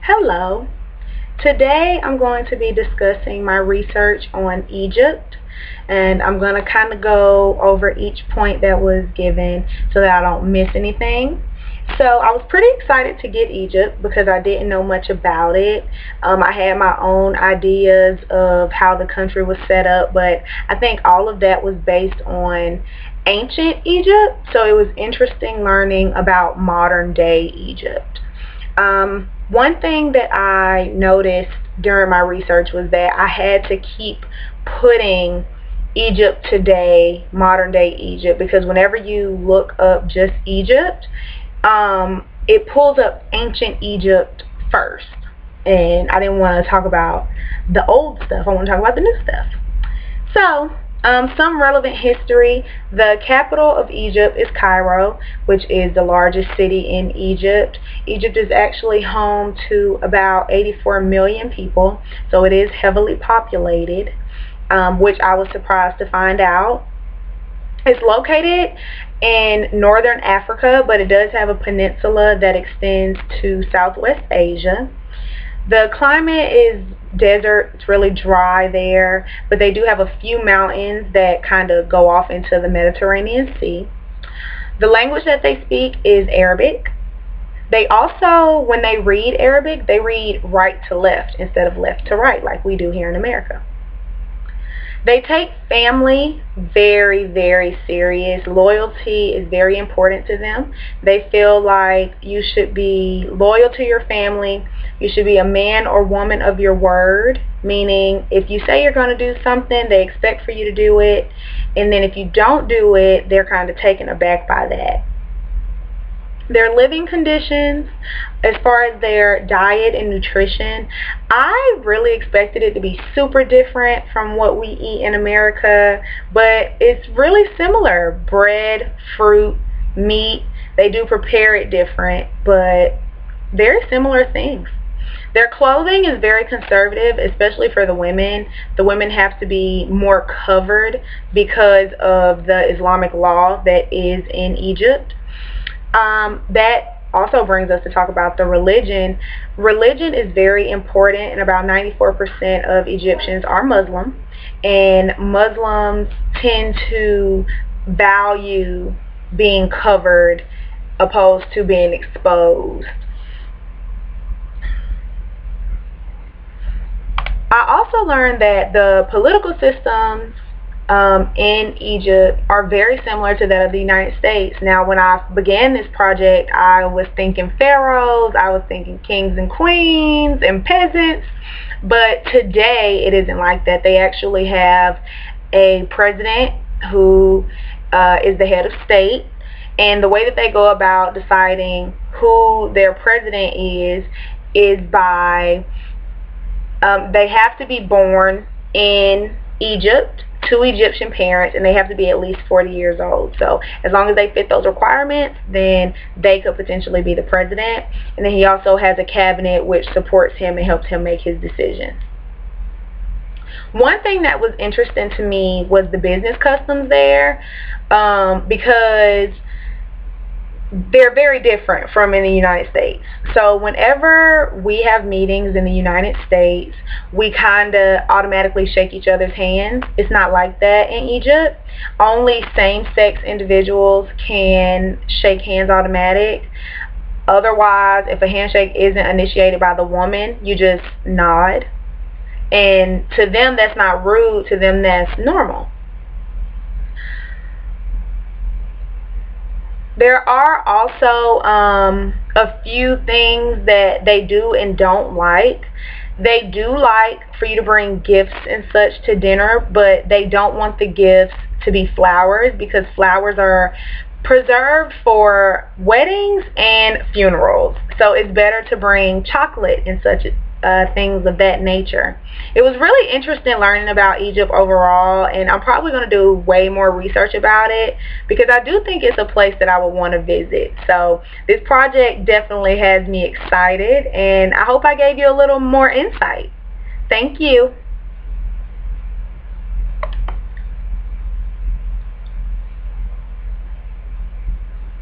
Hello. Today I'm going to be discussing my research on Egypt, and I'm going to kind of go over each point that was given so that I don't miss anything. So I was pretty excited to get Egypt because I didn't know much about it. I had my own ideas of how the country was set up, but I think all of that was based on ancient Egypt. So it was interesting learning about modern day Egypt. One thing that I noticed during my research was that I had to keep putting Egypt today, modern day Egypt, because whenever you look up just Egypt, it pulls up ancient Egypt first. And I didn't want to talk about the old stuff. I want to talk about the new stuff. So, some relevant history. The capital of Egypt is Cairo, which is the largest city in Egypt. Egypt is actually home to about 84 million people, so it is heavily populated, which I was surprised to find out. It's located in northern Africa, but it does have a peninsula that extends to Southwest Asia. The climate is desert. It's really dry there, but they do have a few mountains that kind of go off into the Mediterranean Sea. The language that they speak is Arabic. They also, when they read Arabic, they read right to left instead of left to right like we do here in America. They take family very, very serious. Loyalty is very important to them. They feel like you should be loyal to your family. You should be a man or woman of your word, meaning if you say you're going to do something, they expect for you to do it. And then if you don't do it, they're kind of taken aback by that. Their living conditions, as far as their diet and nutrition, I really expected it to be super different from what we eat in America, but it's really similar. Bread, fruit, meat, they do prepare it different, but very similar things. Their clothing is very conservative, especially for the women. The women have to be more covered because of the Islamic law that is in Egypt. That also brings us to talk about the religion. Religion is very important, and about 94% of Egyptians are Muslim, and Muslims tend to value being covered opposed to being exposed. I also learned that the political systems in Egypt are very similar to that of the United States. Now, when I began this project, I was thinking pharaohs, I was thinking kings and queens and peasants, but today it isn't like that. They actually have a president who is the head of state, and the way that they go about deciding who their president is by they have to be born in Egypt to Egyptian parents, and they have to be at least 40 years old. So as long as they fit those requirements, then they could potentially be the president. And then he also has a cabinet which supports him and helps him make his decisions. One thing that was interesting to me was the business customs there, because they're very different from in the United States. So whenever we have meetings in the United States, we kind of automatically shake each other's hands. It's not like that in Egypt. Only same-sex individuals can shake hands automatic. Otherwise, if a handshake isn't initiated by the woman, you just nod. And to them, that's not rude. To them, that's normal. There are also a few things that they do and don't like. They do like for you to bring gifts and such to dinner, but they don't want the gifts to be flowers because flowers are preserved for weddings and funerals. So it's better to bring chocolate and such things of that nature. It was really interesting learning about Egypt overall, and I'm probably going to do way more research about it because I do think it's a place that I would want to visit. So this project definitely has me excited, and I hope I gave you a little more insight. Thank you.